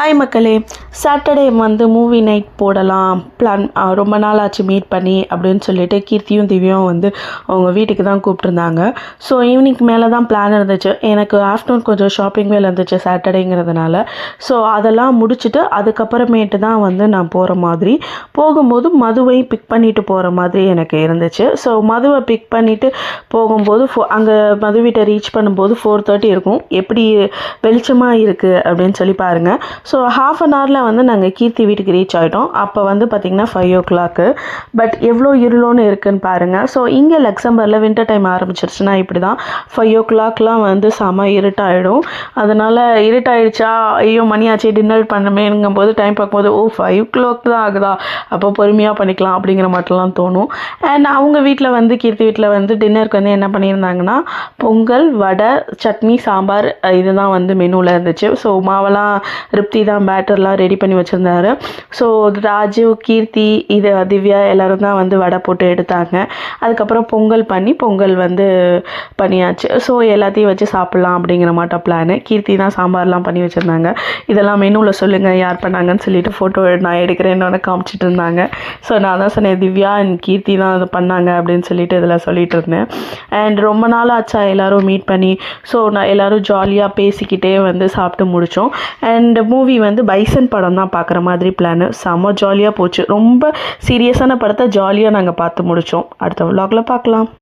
Hi மக்களே, Saturday வந்து movie night போடலாம் பிளான். ரொம்ப நாள் ஆச்சு மீட் பண்ணி அப்படின்னு சொல்லிட்டு கீர்த்தியும் திவ்யாவும் வந்து அவங்க வீட்டுக்கு தான் கூப்பிட்ருந்தாங்க. ஸோ ஈவினிங் மேலே தான் பிளான் இருந்துச்சு. எனக்கு ஆஃப்டர்நூன் கொஞ்சம் ஷாப்பிங் வேலை இருந்துச்சு சாட்டர்டேங்கிறதுனால. ஸோ அதெல்லாம் முடிச்சுட்டு அதுக்கப்புறமேட்டு தான் வந்து நான் போகிற மாதிரி. போகும்போது மதுவையும் பிக் பண்ணிவிட்டு போகிற மாதிரி எனக்கு இருந்துச்சு. ஸோ மதுவை பிக் பண்ணிவிட்டு போகும்போது அங்கே மது வீட்டை ரீச் பண்ணும்போது 4:30 இருக்கும். எப்படி வெளிச்சமாக இருக்குது அப்படின்னு சொல்லி பாருங்கள். ஸோ ஹாஃப் அன் ஹவரில் வந்து நாங்கள் கீர்த்தி வீட்டுக்கு ரீச் ஆகிட்டோம். அப்போ வந்து பார்த்திங்கன்னா 5 o'clock. பட் எவ்வளோ இருளோன்னு இருக்குதுன்னு பாருங்கள். ஸோ இங்கே லக்சம்பரில் வின்டர் டைம் ஆரம்பிச்சிருச்சுன்னா இப்படி தான் 5 o'clockலாம் வந்து செம இருட்டாயிடும். அதனால் இருட்டாயிடுச்சா, ஐயோ மணியாச்சு டின்னர் பண்ணமேங்கும் போது டைம் பார்க்கும்போது 5 o'clock தான் ஆகுதா, அப்போ பொறுமையாக பண்ணிக்கலாம் அப்படிங்கிற மட்டும்லாம் தோணும். அண்ட் அவங்க வீட்டில் வந்து கீர்த்தி வீட்டில் வந்து டின்னருக்கு வந்து என்ன பண்ணியிருந்தாங்கன்னா பொங்கல், வடை, சட்னி, சாம்பார் இதுதான் வந்து மெனுவில் இருந்துச்சு. ஸோ மாவெல்லாம் ரிப்தி தான் பேட்டர்லாம் ரெடி பண்ணி வச்சுருந்தாரு. ஸோ ராஜு, கீர்த்தி, திவ்யா எல்லோரும் தான் வந்து வடை போட்டு எடுத்தாங்க. அதுக்கப்புறம் பொங்கல் வந்து பண்ணியாச்சு. ஸோ எல்லாத்தையும் வச்சு சாப்பிட்லாம் அப்படிங்கிற மாட்டோம் பிளானு. கீர்த்தி தான் சாம்பார்லாம் பண்ணி வச்சுருந்தாங்க. இதெல்லாம் மெனுவில் சொல்லுங்கள் யார் பண்ணாங்கன்னு சொல்லிட்டு ஃபோட்டோ நான் எடுக்கிறேன்னு காமிச்சிட்டு இருந்தாங்க. ஸோ நான் தான் சொன்னேன் திவ்யா அண்ட் கீர்த்தி தான் அது பண்ணாங்க அப்படின்னு சொல்லிட்டு இதில் சொல்லிட்டு இருந்தேன். அண்ட் ரொம்ப நாள் ஆச்சா எல்லோரும் மீட் பண்ணி. ஸோ நான் எல்லோரும் ஜாலியாக பேசிக்கிட்டே வந்து சாப்பிட்டு முடித்தோம். அண்ட் மூவி வந்து பைசன் படம் தான் பார்க்குற மாதிரி பிளானு. செம்ம ஜாலியாக போச்சு. ரொம்ப சீரியஸான படத்தை ஜாலியாக நாங்கள் பார்த்து முடித்தோம். அடுத்த vlogல பார்க்கலாம்.